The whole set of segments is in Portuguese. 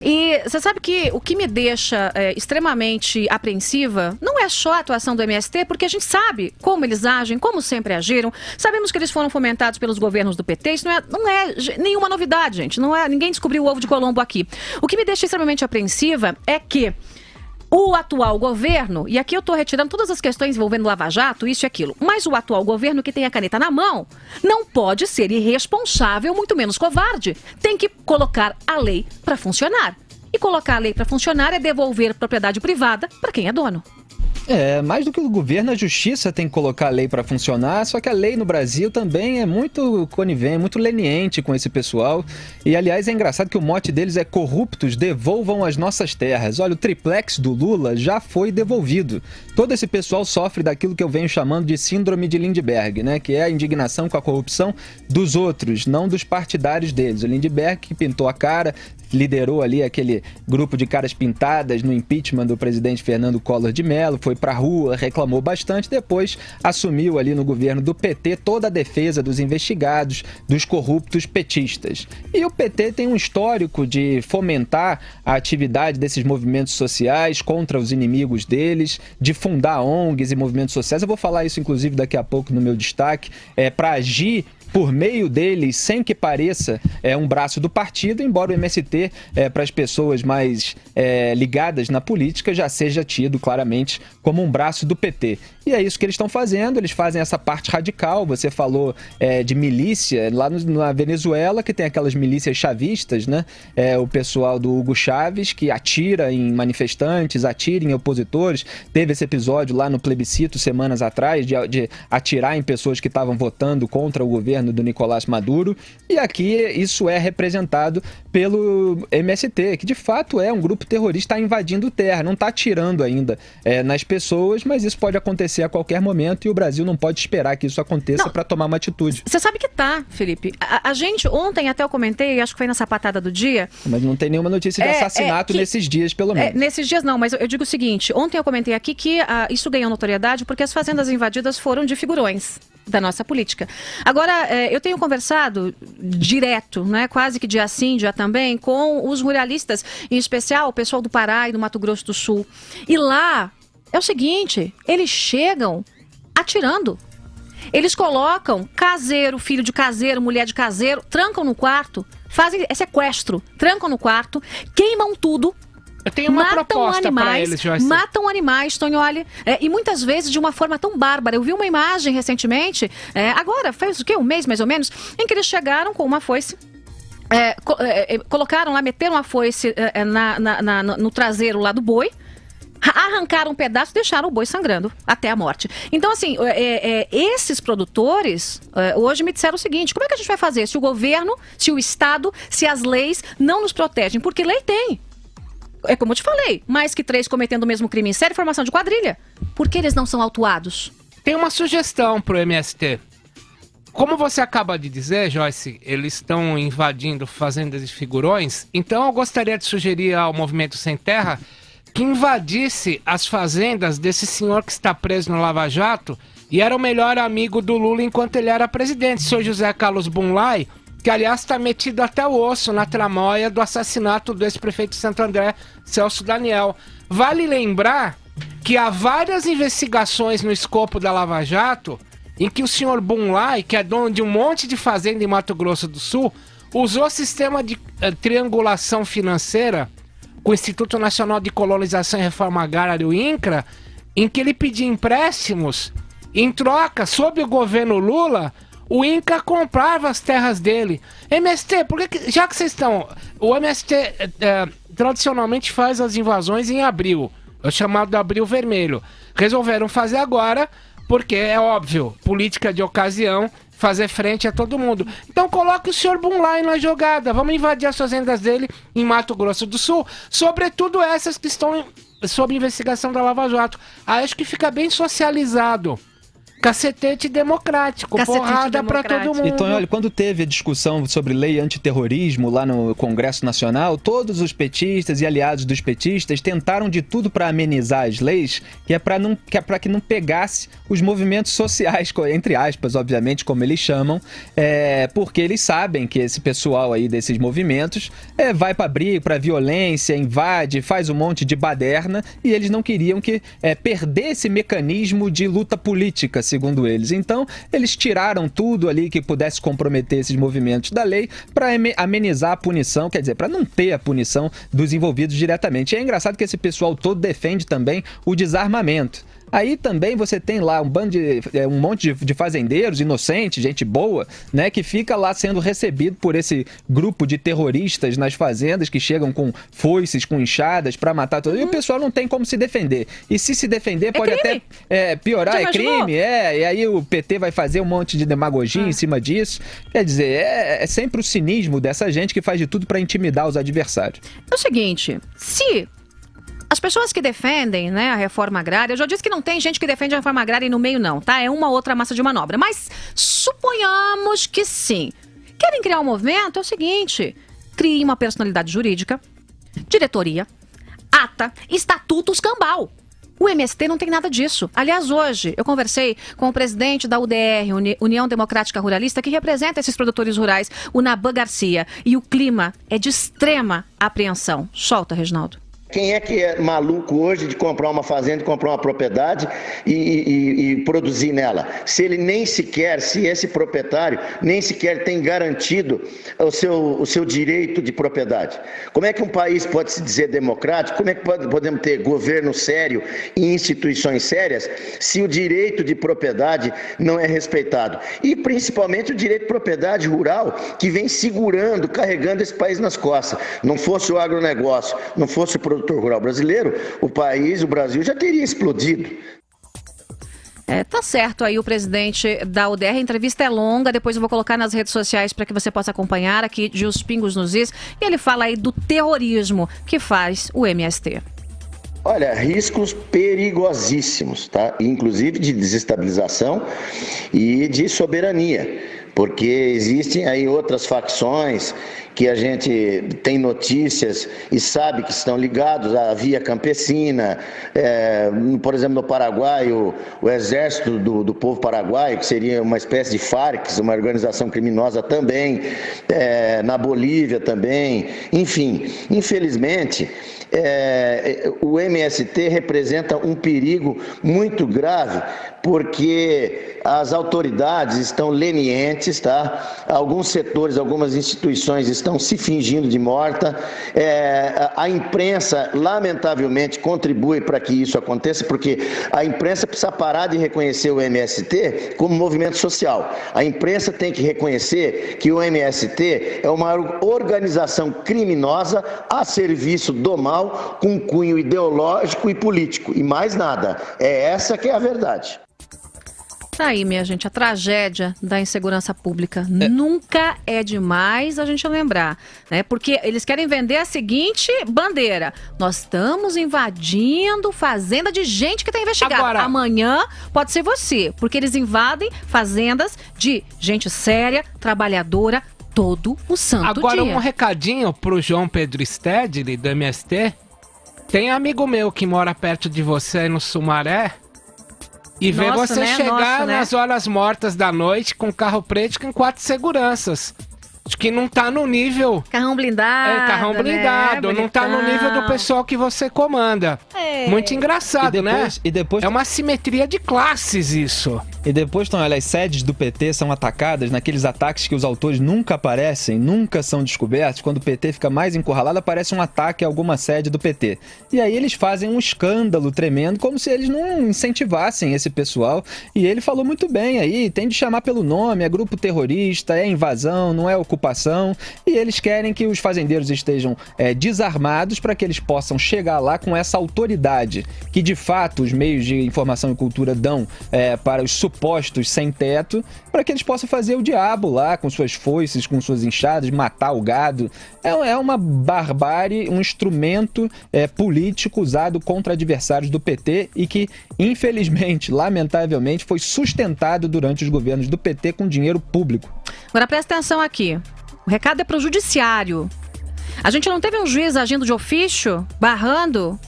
E você sabe que o que me deixa extremamente apreensiva não é só a atuação do MST, porque a gente sabe como eles agem, como sempre agiram. Sabemos que eles foram fomentados pelos governos do PT. Isso não é nenhuma novidade, gente. Ninguém descobriu o ovo de Colombo aqui. O que me deixa extremamente apreensiva é que o atual governo, e aqui eu estou retirando todas as questões envolvendo Lava Jato, isso e aquilo, mas o atual governo que tem a caneta na mão não pode ser irresponsável, muito menos covarde. Tem que colocar a lei para funcionar. E colocar a lei para funcionar é devolver propriedade privada para quem é dono. Mais do que o governo, a justiça tem que colocar a lei para funcionar, só que a lei no Brasil também é muito conivente, muito leniente com esse pessoal. E, aliás, é engraçado que o mote deles é corruptos, devolvam as nossas terras. Olha, o triplex do Lula já foi devolvido. Todo esse pessoal sofre daquilo que eu venho chamando de síndrome de Lindbergh, né? Que é a indignação com a corrupção dos outros, não dos partidários deles. O Lindbergh que pintou a cara, liderou ali aquele grupo de caras pintadas no impeachment do presidente Fernando Collor de Mello, foi pra rua, reclamou bastante, depois assumiu ali no governo do PT toda a defesa dos investigados, dos corruptos petistas. E o PT tem um histórico de fomentar a atividade desses movimentos sociais contra os inimigos deles, de fundar ONGs e movimentos sociais. Eu vou falar isso, inclusive, daqui a pouco no meu destaque, para agir por meio deles, sem que pareça um braço do partido, embora o MST, para as pessoas mais ligadas na política, já seja tido claramente como um braço do PT. E é isso que eles estão fazendo, eles fazem essa parte radical. Você falou de milícia, lá na Venezuela, que tem aquelas milícias chavistas, né? O pessoal do Hugo Chávez, que atira em manifestantes, atira em opositores. Teve esse episódio lá no plebiscito, semanas atrás, de atirar em pessoas que estavam votando contra o governo do Nicolás Maduro, e aqui isso é representado pelo MST, que de fato é um grupo terrorista, está invadindo terra, não está atirando ainda nas pessoas, mas isso pode acontecer a qualquer momento e o Brasil não pode esperar que isso aconteça para tomar uma atitude. Você sabe que tá, Felipe. A gente, ontem até eu comentei, acho que foi nessa patada do dia... Mas não tem nenhuma notícia de assassinato nesses dias, pelo menos. Nesses dias não, mas eu digo o seguinte, ontem eu comentei aqui que isso ganhou notoriedade porque as fazendas invadidas foram de figurões da nossa política. Agora, eu tenho conversado direto, né, quase que dia sim, dia também, com os ruralistas, em especial o pessoal do Pará e do Mato Grosso do Sul. E lá é o seguinte, eles chegam atirando. Eles colocam caseiro, filho de caseiro, mulher de caseiro, trancam no quarto, fazem sequestro, trancam no quarto, queimam tudo. Eu tenho uma proposta para eles, Joyce. Matam animais, Tonholi, e muitas vezes de uma forma tão bárbara. Eu vi uma imagem recentemente, agora, faz o quê? Um mês mais ou menos, em que eles chegaram com uma foice, colocaram lá, meteram a foice no traseiro lá do boi, arrancaram um pedaço e deixaram o boi sangrando até a morte. Então, assim, esses produtores hoje me disseram o seguinte, como é que a gente vai fazer se o governo, se o Estado, se as leis não nos protegem? Porque lei tem. É como eu te falei, mais que 3 cometendo o mesmo crime em série, formação de quadrilha. Por que eles não são autuados? Tem uma sugestão pro MST. Como você acaba de dizer, Joyce, eles estão invadindo fazendas de figurões, então eu gostaria de sugerir ao Movimento Sem Terra que invadisse as fazendas desse senhor que está preso no Lava Jato e era o melhor amigo do Lula enquanto ele era presidente, o senhor José Carlos Bunlai, que aliás está metido até o osso na tramóia do assassinato do ex-prefeito de Santo André, Celso Daniel. Vale lembrar que há várias investigações no escopo da Lava Jato em que o senhor Bunlai, que é dono de um monte de fazenda em Mato Grosso do Sul, usou sistema de triangulação financeira com o Instituto Nacional de Colonização e Reforma Agrária, o INCRA, em que ele pedia empréstimos em troca, sob o governo Lula, o INCRA comprava as terras dele. MST, já que vocês estão... O MST tradicionalmente faz as invasões em abril, o chamado Abril Vermelho. Resolveram fazer agora, porque é óbvio, política de ocasião, fazer frente a todo mundo. Então coloque o senhor Bunlai na jogada, vamos invadir as fazendas dele em Mato Grosso do Sul, sobretudo essas que estão sob investigação da Lava Jato. Aí acho que fica bem socializado. Cacetete democrático, Cacetete porrada pra democrático. todo mundo. Então, olha, quando teve a discussão sobre lei antiterrorismo lá no Congresso Nacional, todos os petistas e aliados dos petistas tentaram de tudo para amenizar as leis, que é para que não pegasse os movimentos sociais, entre aspas, obviamente, como eles chamam, porque eles sabem que esse pessoal aí desses movimentos vai para briga, para violência, invade, faz um monte de baderna, e eles não queriam que perdesse esse mecanismo de luta política, segundo eles. Então, eles tiraram tudo ali que pudesse comprometer esses movimentos da lei para amenizar a punição, quer dizer, para não ter a punição dos envolvidos diretamente. E é engraçado que esse pessoal todo defende também o desarmamento. Aí também você tem lá um monte de fazendeiros inocentes, gente boa, né, que fica lá sendo recebido por esse grupo de terroristas nas fazendas que chegam com foices, com enxadas para matar todo mundo. E o pessoal não tem como se defender. E se defender pode crime. até piorar, Já é imaginou? crime, e aí o PT vai fazer um monte de demagogia em cima disso. Quer dizer, é sempre o cinismo dessa gente que faz de tudo para intimidar os adversários. É o seguinte, se as pessoas que defendem, né, a reforma agrária, eu já disse que não tem gente que defende a reforma agrária e no meio não, tá? É uma outra massa de manobra. Mas suponhamos que sim. Querem criar um movimento? É o seguinte, crie uma personalidade jurídica, diretoria, ata, estatutos, cambal. O MST não tem nada disso. Aliás, hoje eu conversei com o presidente da UDR, União Democrática Ruralista, que representa esses produtores rurais, o Naban Garcia. E o clima é de extrema apreensão. Solta, Reginaldo. Quem é que é maluco hoje de comprar uma fazenda, comprar uma propriedade e produzir nela? Se esse proprietário nem sequer tem garantido o seu direito de propriedade. Como é que um país pode se dizer democrático? Como é que podemos ter governo sério e instituições sérias se o direito de propriedade não é respeitado? E principalmente o direito de propriedade rural que vem segurando, carregando esse país nas costas. Não fosse o agronegócio, não fosse o produtor rural brasileiro, o Brasil já teria explodido. Tá certo aí o presidente da UDR, a entrevista é longa, depois eu vou colocar nas redes sociais para que você possa acompanhar aqui de Os Pingos nos Is, e ele fala aí do terrorismo que faz o MST. Olha, riscos perigosíssimos, tá? Inclusive de desestabilização e de soberania, porque existem aí outras facções que a gente tem notícias e sabe que estão ligados à via campesina, por exemplo, no Paraguai, o exército do povo paraguaio, que seria uma espécie de Farc, uma organização criminosa também, na Bolívia também, enfim, infelizmente, o MST representa um perigo muito grave, porque as autoridades estão lenientes, tá? Alguns setores, algumas instituições estão se fingindo de morta. A imprensa, lamentavelmente, contribui para que isso aconteça, porque a imprensa precisa parar de reconhecer o MST como movimento social. A imprensa tem que reconhecer que o MST é uma organização criminosa a serviço do mal, com cunho ideológico e político, e mais nada. É essa que é a verdade. Tá aí, minha gente, a tragédia da insegurança pública. Nunca é demais a gente lembrar, né? Porque eles querem vender a seguinte bandeira: nós estamos invadindo fazenda de gente que está investigada. Agora, amanhã pode ser você, porque eles invadem fazendas de gente séria, trabalhadora, todo o santo agora dia. Um recadinho pro João Pedro Stedley, do MST. Tem amigo meu que mora perto de você no Sumaré e vê Nossa, você né? chegar Nossa, né? nas horas mortas da noite com carro preto com 4 seguranças. Acho que não tá no nível... Carrão blindado. carrão blindado. Né? Não tá no nível do pessoal que você comanda. Muito engraçado, E depois, né? É uma simetria de classes isso. E depois, então, olha, as sedes do PT são atacadas naqueles ataques que os autores nunca aparecem, nunca são descobertos. Quando o PT fica mais encurralado, aparece um ataque a alguma sede do PT. E aí eles fazem um escândalo tremendo, como se eles não incentivassem esse pessoal. E ele falou muito bem aí, tem de chamar pelo nome, é grupo terrorista, é invasão, não é ocupação. ocupação, e eles querem que os fazendeiros estejam desarmados para que eles possam chegar lá com essa autoridade que, de fato, os meios de informação e cultura dão para os supostos sem-teto, para que eles possam fazer o diabo lá com suas foices, com suas enxadas, matar o gado. É uma barbárie, um instrumento político usado contra adversários do PT e que, infelizmente, lamentavelmente, foi sustentado durante os governos do PT com dinheiro público. Agora presta atenção aqui. O recado é para o judiciário. A gente não teve um juiz agindo de ofício, barrando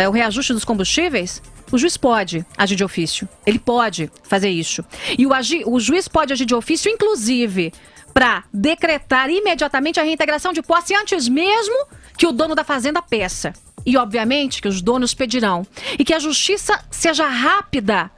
o reajuste dos combustíveis? O juiz pode agir de ofício. Ele pode fazer isso. E o juiz pode agir de ofício, inclusive, para decretar imediatamente a reintegração de posse antes mesmo que o dono da fazenda peça. E, obviamente, que os donos pedirão. E que a justiça seja rápida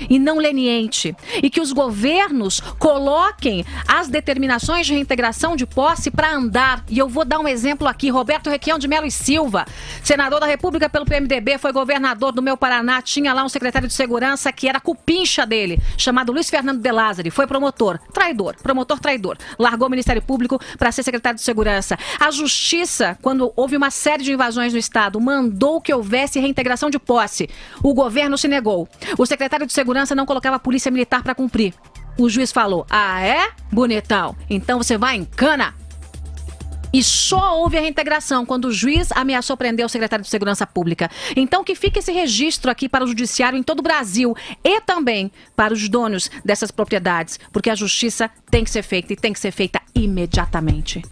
e não leniente. E que os governos coloquem as determinações de reintegração de posse para andar. E eu vou dar um exemplo aqui. Roberto Requião de Melo e Silva, senador da República pelo PMDB, foi governador do meu Paraná, tinha lá um secretário de segurança que era cupincha dele, chamado Luiz Fernando de Lázari, foi promotor traidor, largou o Ministério Público para ser secretário de segurança. A justiça, quando houve uma série de invasões no estado, mandou que houvesse reintegração de posse. O governo se negou. O secretário de segurança não colocava a polícia militar para cumprir. O juiz falou: ah, é? Bonitão, então você vai em cana. E só houve a reintegração quando o juiz ameaçou prender o secretário de Segurança Pública. Então que fique esse registro aqui para o judiciário em todo o Brasil e também para os donos dessas propriedades, porque a justiça tem que ser feita e tem que ser feita imediatamente.